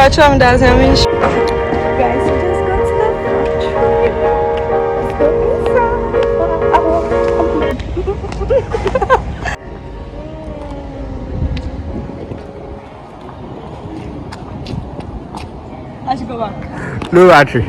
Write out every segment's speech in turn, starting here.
Patron doesn't mean guys, we just got to the factory. I should go back. No battery.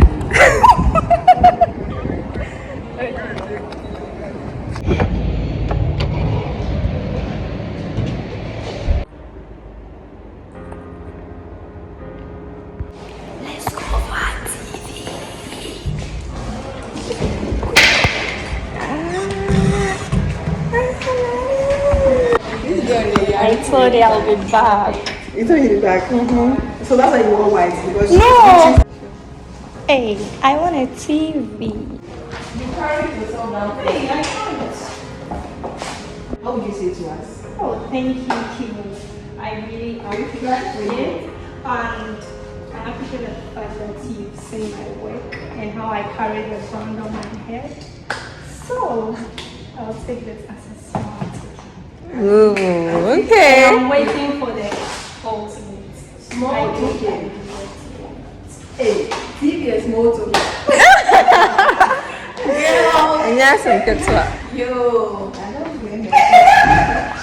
I told you I'll be back. You told you'd be back? Mm-hmm. So that's why you want white? Because no! Hey, I want a TV. You carried yourself down. Hey, I can't. What would you say to us? Oh, thank you, Kim. I really appreciate it. And I appreciate the fact that you've seen my work and how I carry the brand on my head. So, I'll take this as a smart. Ooh, okay. I'm waiting for the ultimate. Small token. Hey, TV is small token. And yes, I'm good to it. Yo, I don't blame her.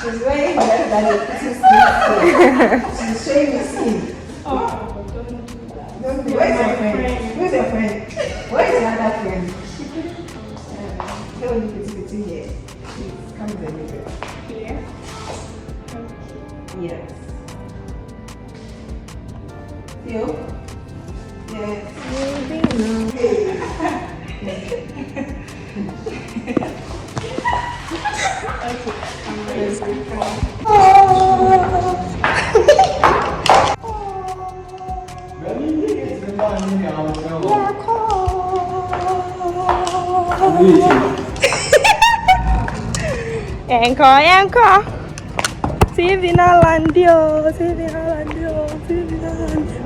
She's wearing better than the pretty She's showing the skin. Oh, don't do that. Don't do. Where's your friend? Who's your friend? Where is your other friend? Don't need to be here. Please, come to me. Here. Yes. You? Yes. Anchor. TV na landio, TV na landio, TV na landio.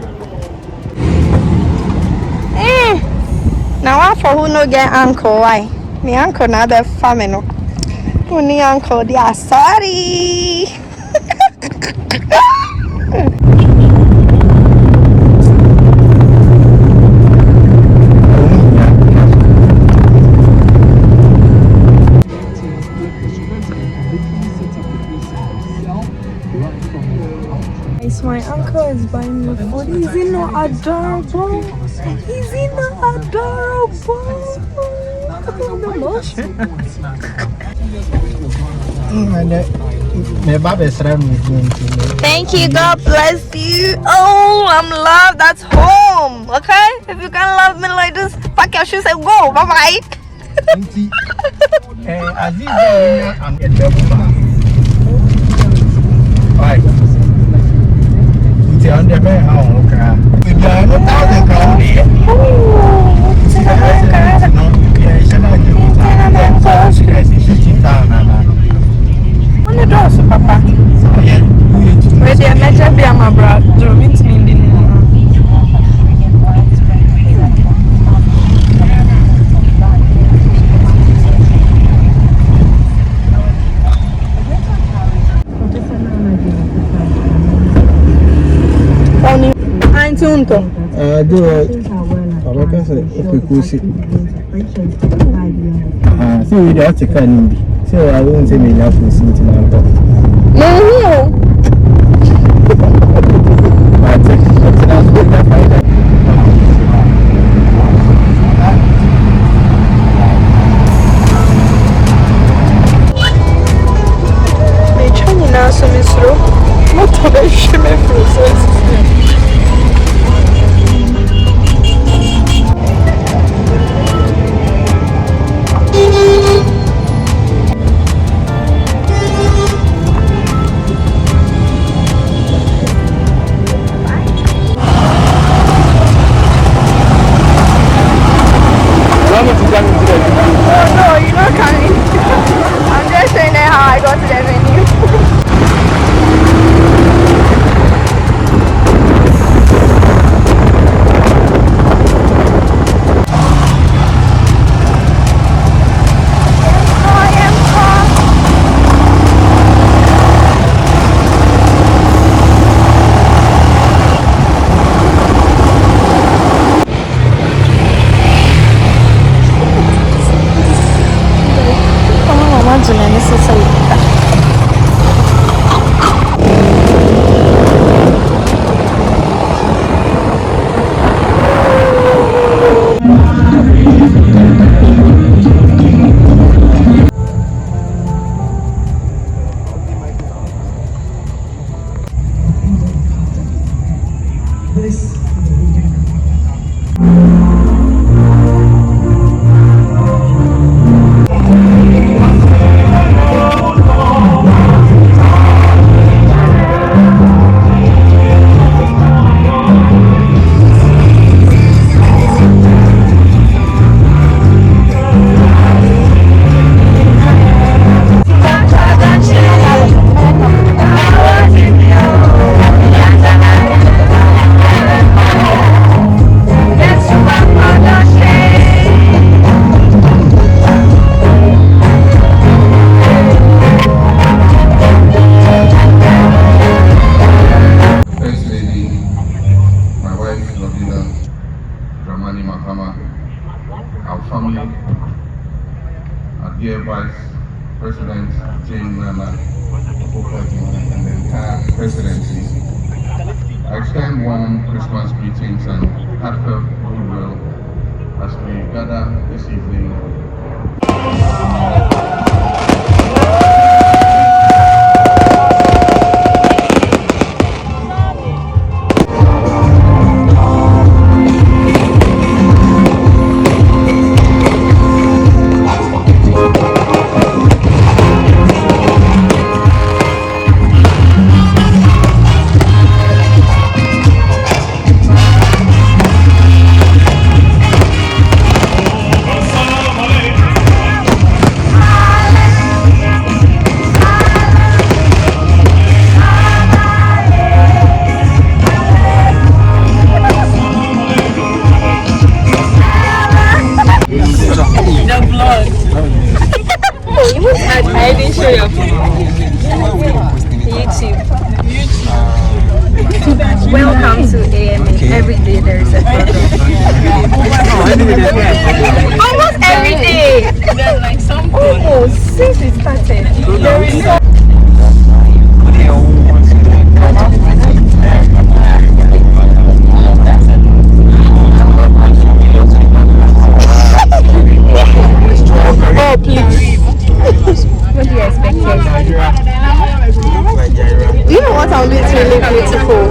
Now I for who no get uncle why? Me uncle na the family no. Who ni uncle dia sorry. My uncle is buying me food. Is he not adorable? Is he not adorable? The motion. Thank you. God bless you. Oh, I'm loved. That's home. Okay? If you can't love me like this, pack your shoes and go. Bye bye. On the man, how can we are not 1,000 pounds? On the doors, Papa. Where they are not be my brother, Joe means me in the see, we have to come in. So I won't say me have to see it now. No. President Jane Rama and the entire presidency. I extend warm Christmas greetings and heartfelt goodwill as we gather this evening. I didn't show your YouTube. Welcome to AMA. Every day there is a program. Almost every day. Almost since it started. There is so oh please. What do you expect? Do you know what I'll do? It's really beautiful.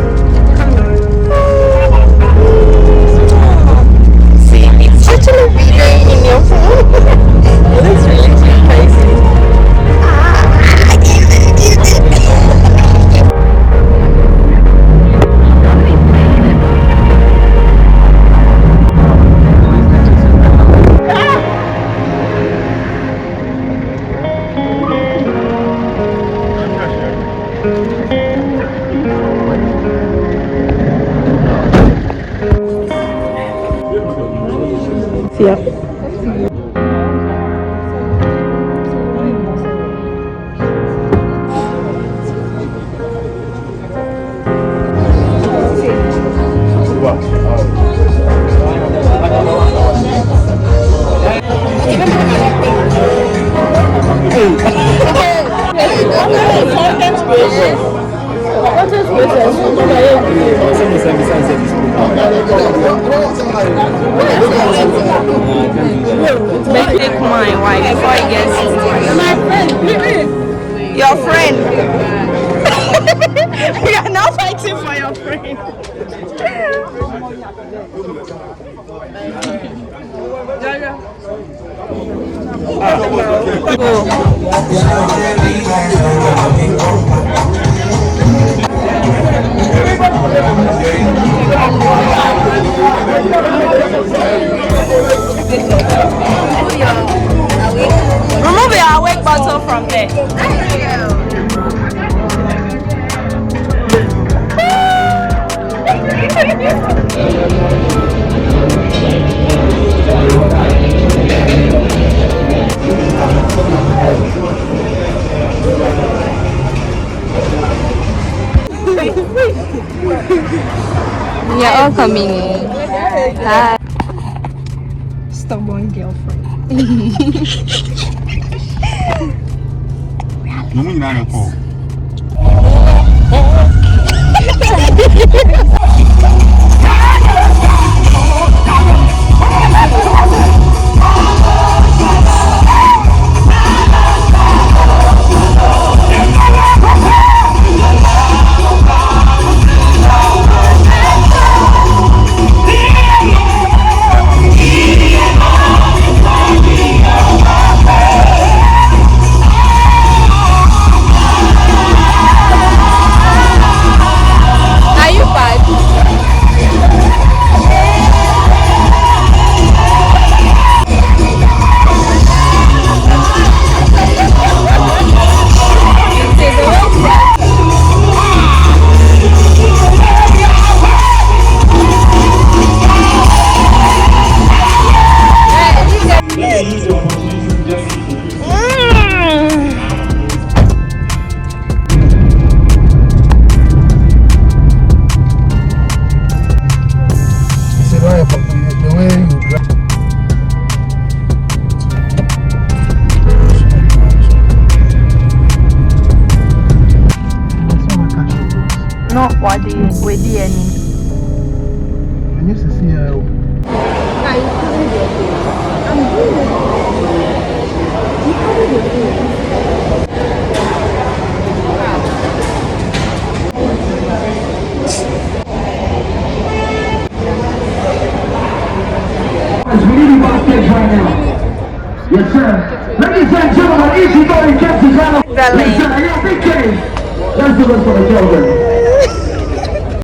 See, it's actually videoing in your phone. It looks really crazy. Take my wife before he gets my friend. Your friend. We are now fighting for your friend. Remove your awake bottle from there. We are all coming in. Hi. Stubborn girlfriend. Are you bad? Wadi any. I used to see her. We need you backstage right now. Yes, sir. Ladies and gentlemen, easy going, Captain Ghana. Yes, sir. Yo, big K. Let's do it for the children.